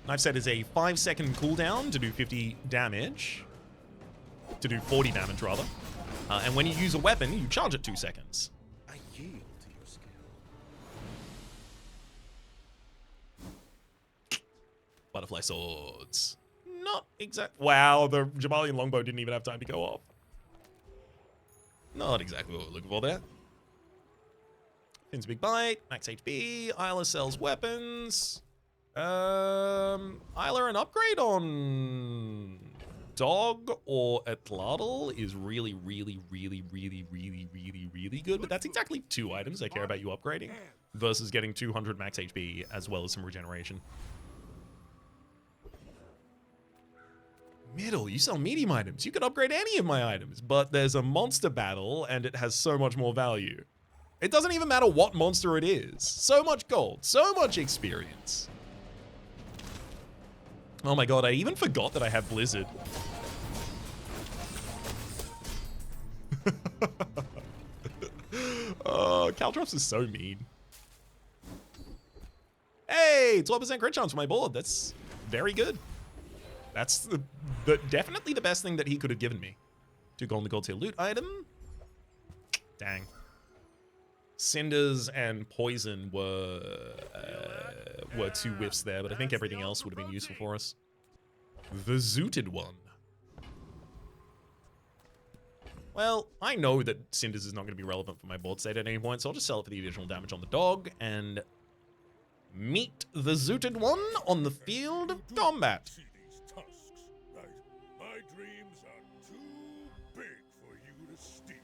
Knife Set is a 5-second cooldown to do 50 damage. To do 40 damage, rather. And when you use a weapon, you charge it 2 seconds. I yield to your skill. Butterfly Swords. Not exact. Wow, the Jabalian Longbow didn't even have time to go off. Not exactly what we're looking for there. Finn's Big Bite, max HP, Isla sells weapons. Isla an upgrade on Dog or Atlatl is really good, but that's exactly 2 items I care about you upgrading versus getting 200 max HP as well as some regeneration. Middle, you sell medium items. You could upgrade any of my items, but there's a monster battle and it has so much more value. It doesn't even matter what monster it is. So much gold, so much experience. Oh my god, I even forgot that I have Blizzard. Oh, Caltrops is so mean. Hey, 12% crit chance for my board. That's very good. That's definitely the best thing that he could have given me. 2 gold in the gold tier loot item. Dang. Cinders and poison were 2 whiffs there, but I think everything else would have been useful for us. The Zooted one. Well, I know that Cinders is not going to be relevant for my board state at any point, so I'll just sell it for the additional damage on the dog and meet the Zooted one on the field of combat. See these tusks, right? My dreams are too big for you to steal.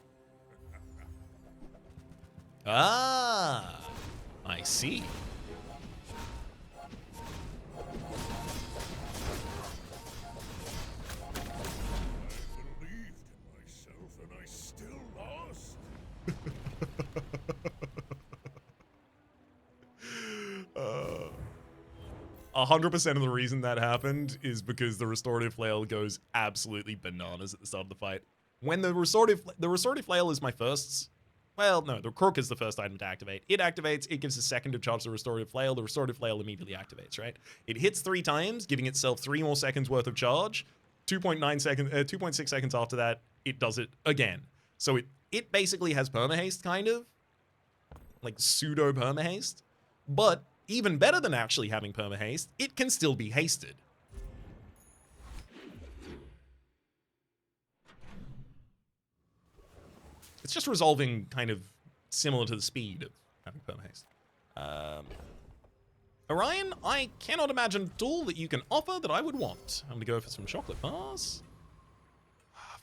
Ah, I see. I believed in myself and I still lost. 100% of the reason that happened is because the restorative flail goes absolutely bananas at the start of the fight. When the restorative flail is my first. Well, no, the crook is the first item to activate. It activates, it gives a second to charge the restorative flail. The restorative flail immediately activates, right? It hits 3 times, giving itself 3 more seconds worth of charge. 2.6 seconds after that, it does it again. So it basically has permahaste, kind of. Like pseudo permahaste. But even better than actually having permahaste, it can still be hasted. It's just resolving kind of similar to the speed of having permahaste. Orion, I cannot imagine a tool that you can offer that I would want. I'm gonna go for some chocolate bars.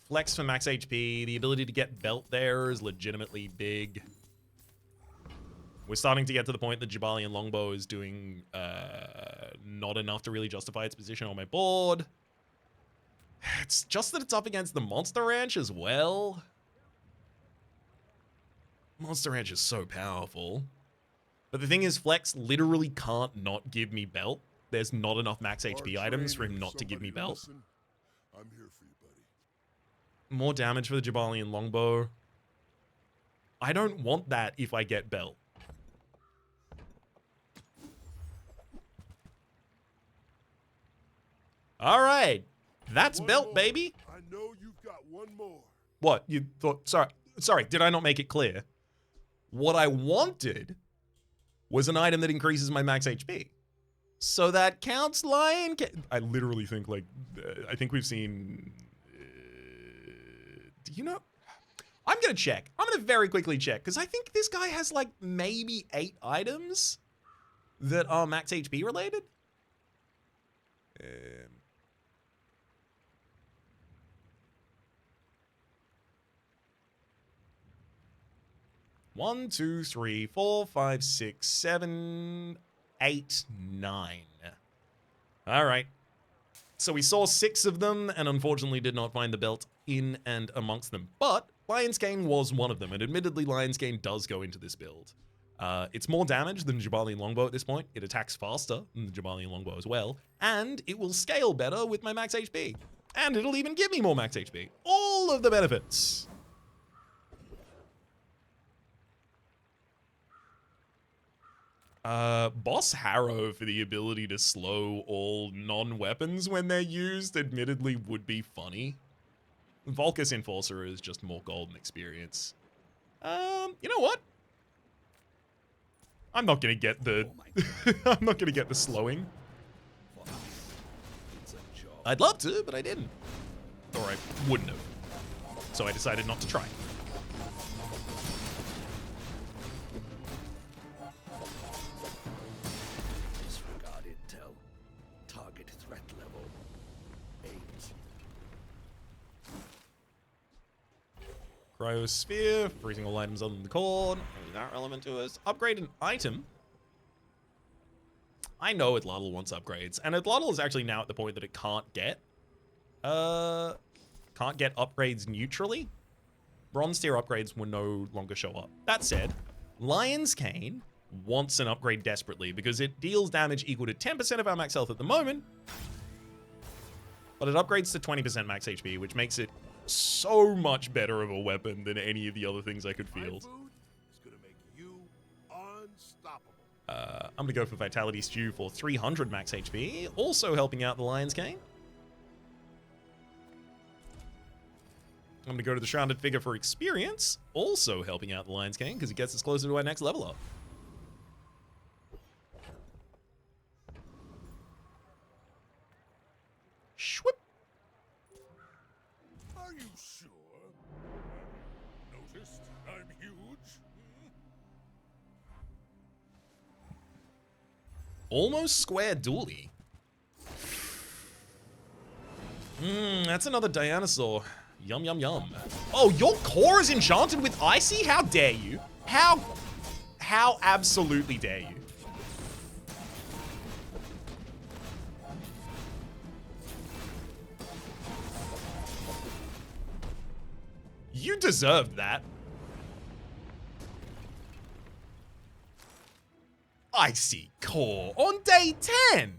Flex for max HP. The ability to get belt there is legitimately big. We're starting to get to the point that Jabalian Longbow is doing not enough to really justify its position on my board. It's just that it's up against the Monster Ranch as well. Monster Ranch is so powerful. But the thing is, Flex literally can't not give me belt. There's not enough max HP items for him not to give me belt. Listen, I'm here for you, buddy. More damage for the Jabalian Longbow. I don't want that if I get belt. All right. That's One belt, more. baby. I know you've got one more. What? You thought... Sorry, did I not make it clear? What I wanted was an item that increases my max HP. So that counts, Lion. I literally think, like, I think we've seen... do you know? I'm going to check. I'm going to very quickly check, because I think this guy has, like, maybe 8 items that are max HP related. 1, 2, 3, 4, 5, 6, 7, 8, 9. All right. So we saw 6 of them and unfortunately did not find the belt in and amongst them. But Lion's Cane was one of them, and admittedly Lion's Cane does go into this build. It's more damage than Jabalian Longbow at this point. It attacks faster than the Jabalian Longbow as well, and it will scale better with my max HP. And it'll even give me more max HP. All of the benefits. Boss Harrow for the ability to slow all non-weapons when they're used admittedly would be funny. Volcus Enforcer is just more golden experience. You know what? I'm not gonna get the I'm not gonna get the slowing. I'd love to, but I didn't. Or I wouldn't have. So I decided not to try. Disregard intel. Target threat level 8. Cryosphere, freezing all items other than the core. Is that relevant to us? Upgrade an item. I know Atlatl wants upgrades, and Atlatl is actually now at the point that it can't get upgrades neutrally. Bronze tier upgrades will no longer show up. That said, Lion's Cane wants an upgrade desperately because it deals damage equal to 10% of our max health at the moment, but it upgrades to 20% max HP, which makes it so much better of a weapon than any of the other things I could field. My food is gonna make you unstoppable. I'm gonna go for Vitality Stew for 300 max HP, also helping out the Lion's Cane. I'm going to go to the Shrouded Figure for experience, also helping out the Lion's King because it gets us closer to our next level up. Shwip. Are you sure? Noticed I'm huge? Almost square dually. That's another Dianosaur. Yum, yum, yum. Oh, your core is enchanted with Icy? How dare you? How absolutely dare you? You deserved that. Icy core on day 10.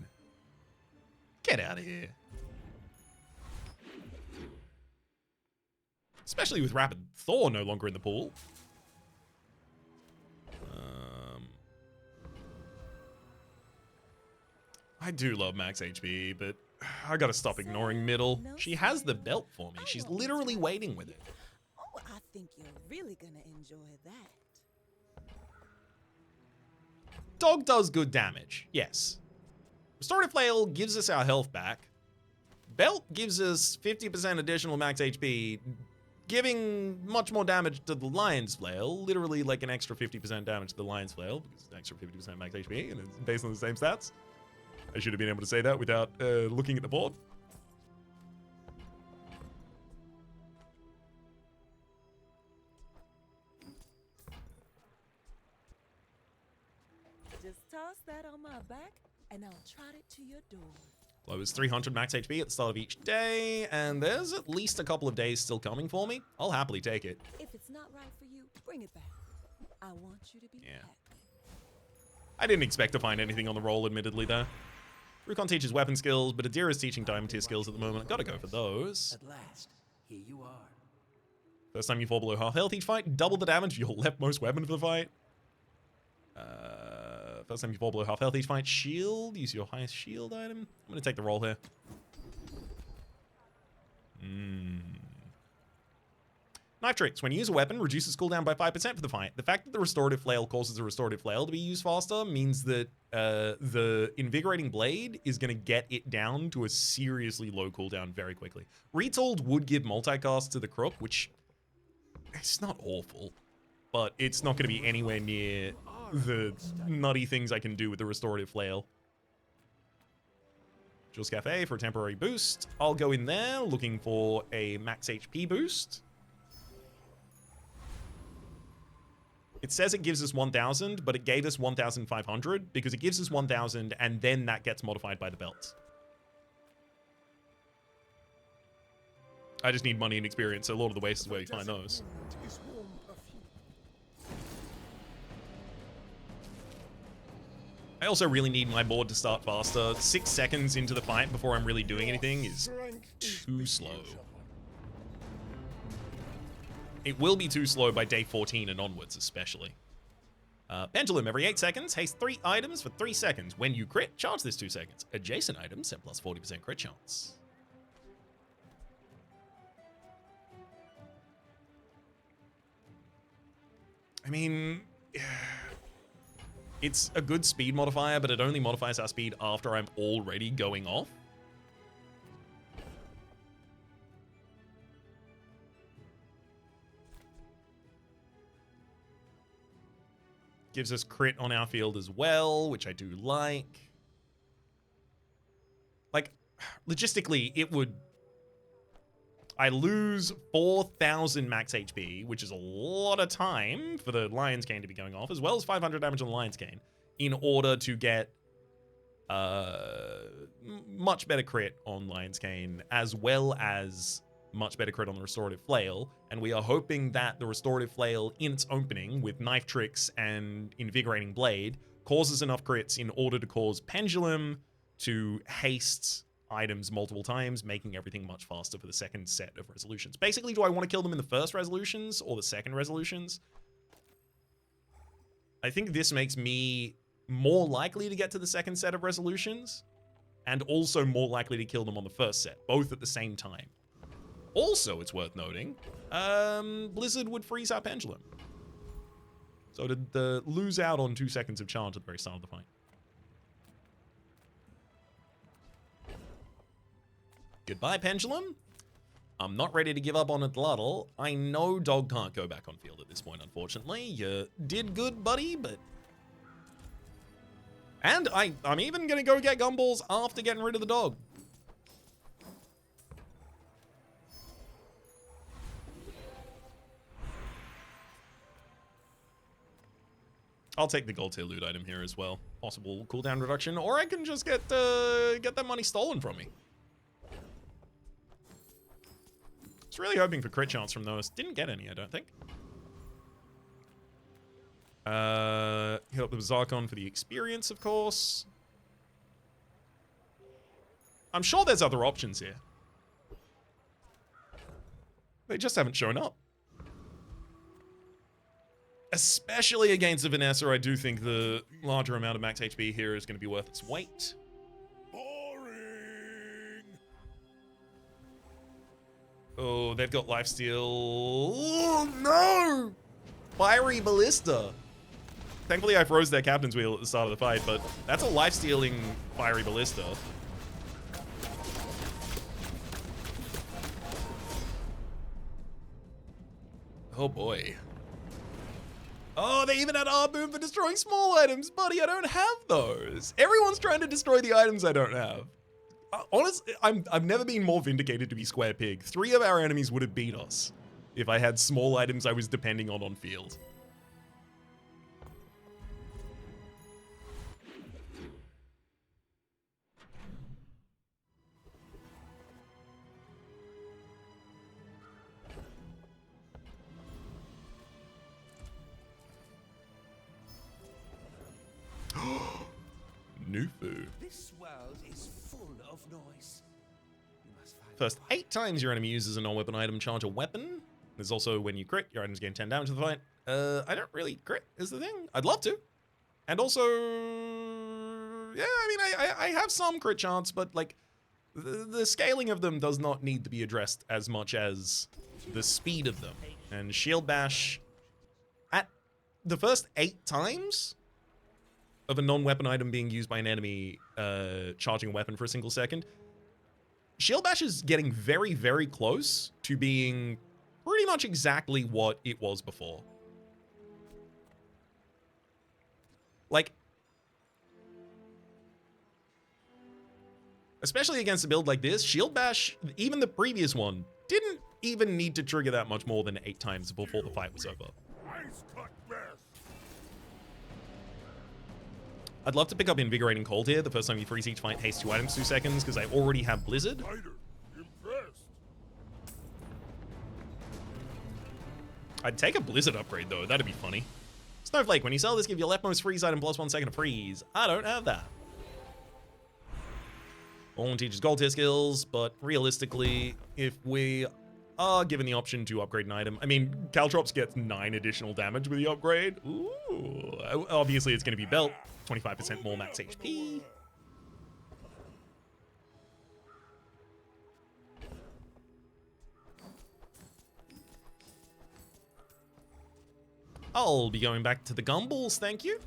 Get out of here. Especially with Rapid Thor no longer in the pool. I do love max HP, but I gotta stop ignoring middle. She has the belt for me. She's literally waiting with it. Oh, I think you're really gonna enjoy that. Dog does good damage, yes. Restorative Flail gives us our health back. Belt gives us 50% additional max HP, giving much more damage to the Lion's Flail, literally like an extra 50% damage to the Lion's Flail, because it's an extra 50% max HP, and it's based on the same stats. I should have been able to say that without looking at the board. Just toss that on my back, and I'll trot it to your door. Lowers 300 max HP at the start of each day, and there's at least a couple of days still coming for me. I'll happily take it. If it's not right for you, bring it back. I want you to be happy. I didn't expect to find anything on the roll, admittedly, though. Rukon teaches weapon skills, but Adira's teaching diamond tier skills at the moment. Gotta go for those. At last, here you are. First time you fall below half health each fight, double the damage of your leftmost weapon for the fight. First time you fall below half health each fight, shield. Use your highest shield item. I'm gonna take the roll here. Knife tricks. When you use a weapon, reduces cooldown by 5% for the fight. The fact that the restorative flail causes a restorative flail to be used faster means that the invigorating blade is going to get it down to a seriously low cooldown very quickly. Retooled would give multicast to the crook, which it's not awful, but it's not going to be anywhere near the nutty things I can do with the restorative flail. Jules Cafe for a temporary boost. I'll go in there looking for a max HP boost. It says it gives us 1,000, but it gave us 1,500 because it gives us 1,000 and then that gets modified by the belt. I just need money and experience, so Lord of the Waste is where you find those. I also really need my board to start faster. 6 seconds into the fight before I'm really doing anything is too slow. It will be too slow by day 14 and onwards, especially. Pendulum, every 8 seconds, haste 3 items for 3 seconds. When you crit, charge this 2 seconds. Adjacent items, set plus 40% crit chance. I mean, it's a good speed modifier, but it only modifies our speed after I'm already going off. Gives us crit on our field as well, which I do like. Like, logistically, it would... I lose 4,000 max HP, which is a lot of time for the Lion's Cane to be going off, as well as 500 damage on the Lion's Cane, in order to get much better crit on Lion's Cane, as well as much better crit on the Restorative Flail. And we are hoping that the Restorative Flail, in its opening, with Knife Tricks and Invigorating Blade, causes enough crits in order to cause Pendulum to haste items multiple times, making everything much faster for the second set of resolutions. Basically, do I want to kill them in the first resolutions or the second resolutions? I think this makes me more likely to get to the second set of resolutions, and also more likely to kill them on the first set, both at the same time. Also, it's worth noting, Blizzard would freeze our Pendulum. So to lose out on 2 seconds of charge at the very start of the fight. Goodbye, Pendulum. I'm not ready to give up on Autobattler. I know Dog can't go back on field at this point, unfortunately. You did good, buddy, but... And I'm even going to go get Gumballs after getting rid of the dog. I'll take the gold tier loot item here as well. Possible cooldown reduction, or I can just get that money stolen from me. I was really hoping for crit chance from those. Didn't get any, I don't think. Hit up the Bazaar for the experience, of course. I'm sure there's other options here. They just haven't shown up. Especially against the Vanessa, I do think the larger amount of max HP here is going to be worth its weight. Boring. Oh, they've got lifesteal. Oh, no! Fiery Ballista. Thankfully, I froze their captain's wheel at the start of the fight, but that's a life-stealing Fiery Ballista. Oh, boy. Oh, they even had R-Boom for destroying small items. Buddy, I don't have those. Everyone's trying to destroy the items I don't have. Honestly, I've never been more vindicated to be Square Pig. 3 of our enemies would have beat us if I had small items I was depending on field. Nufu. This world is full of noise. You must find First 8 times your enemy uses a non-weapon item, charge a weapon. There's also when you crit, your items gain 10 damage to the fight. I don't really crit, is the thing. I'd love to. And also, yeah, I mean, I have some crit chance, but like, the scaling of them does not need to be addressed as much as the speed of them. And Shield Bash, at the first 8 times of a non-weapon item being used by an enemy charging a weapon for a single second, Shield Bash is getting very, very close to being pretty much exactly what it was before. Like, especially against a build like this, Shield Bash, even the previous one, didn't even need to trigger that much more than 8 times before the fight was over. Ice cut best. I'd love to pick up Invigorating Cold here the first time you freeze each fight, haste 2 items 2 seconds, because I already have Blizzard. Fighter. Impressed. I'd take a Blizzard upgrade, though. That'd be funny. Snowflake, when you sell this, give your leftmost freeze item plus 1 second of freeze. I don't have that. All teaches gold tier skills, but realistically, if we are given the option to upgrade an item, I mean, Caltrops gets 9 additional damage with the upgrade. Ooh. Obviously, it's going to be Belt. 25% more max HP. I'll be going back to the Gumballs, thank you.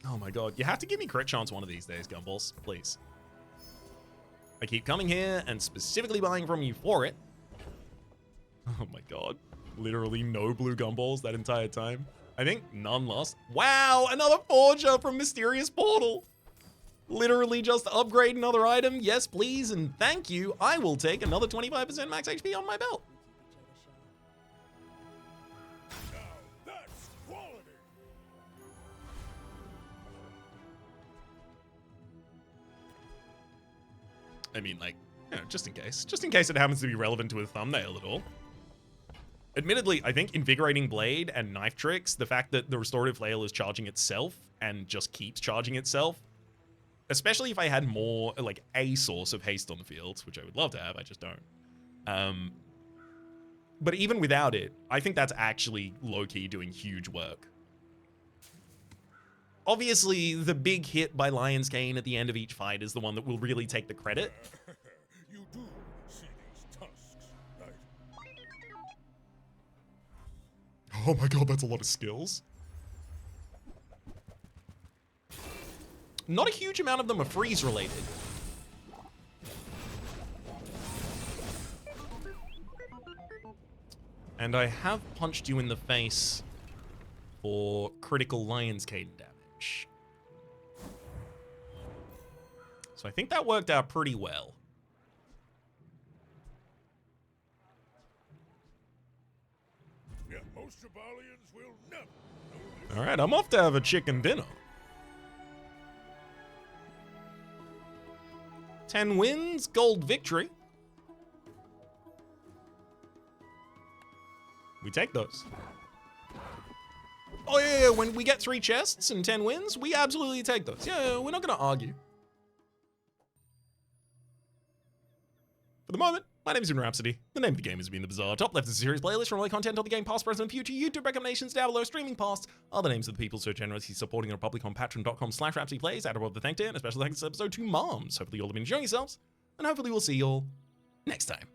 Oh my god, you have to give me crit chance one of these days, Gumballs, please. I keep coming here and specifically buying from you for it. Oh my god, literally no blue Gumballs that entire time. I think none lost. Wow, another Forger from Mysterious Portal. Literally just upgrade another item. Yes, please, and thank you. I will take another 25% max HP on my belt. Now that's quality. I mean, like, you know, just in case it happens to be relevant to a thumbnail at all. Admittedly, I think Invigorating Blade and Knife Tricks, the fact that the Restorative Flail is charging itself and just keeps charging itself, especially if I had more, like, a source of haste on the field, which I would love to have, I just don't. But even without it, I think that's actually low-key doing huge work. Obviously, the big hit by Lion's Cane at the end of each fight is the one that will really take the credit. Oh my god, that's a lot of skills. Not a huge amount of them are freeze related. And I have punched you in the face for critical Lion's Cane damage. So I think that worked out pretty well. Yeah, most Jabalians will never know this. All right, I'm off to have a chicken dinner. 10 wins, gold victory. We take those. Oh yeah, when we get 3 chests and 10 wins, we absolutely take those. Yeah, we're not gonna argue. For the moment, my name is Rhapsody. The name of the game has been the Bazaar. Top left is a series playlist from all the content on the game, past, present, and future. YouTube recommendations down below. Streaming past are the names of the people so generously supporting our public on patreon.com/RhapsodyPlays. Add above the thank tier, and a special thanks this episode to moms. Hopefully you all have been enjoying yourselves, and hopefully we'll see you all next time.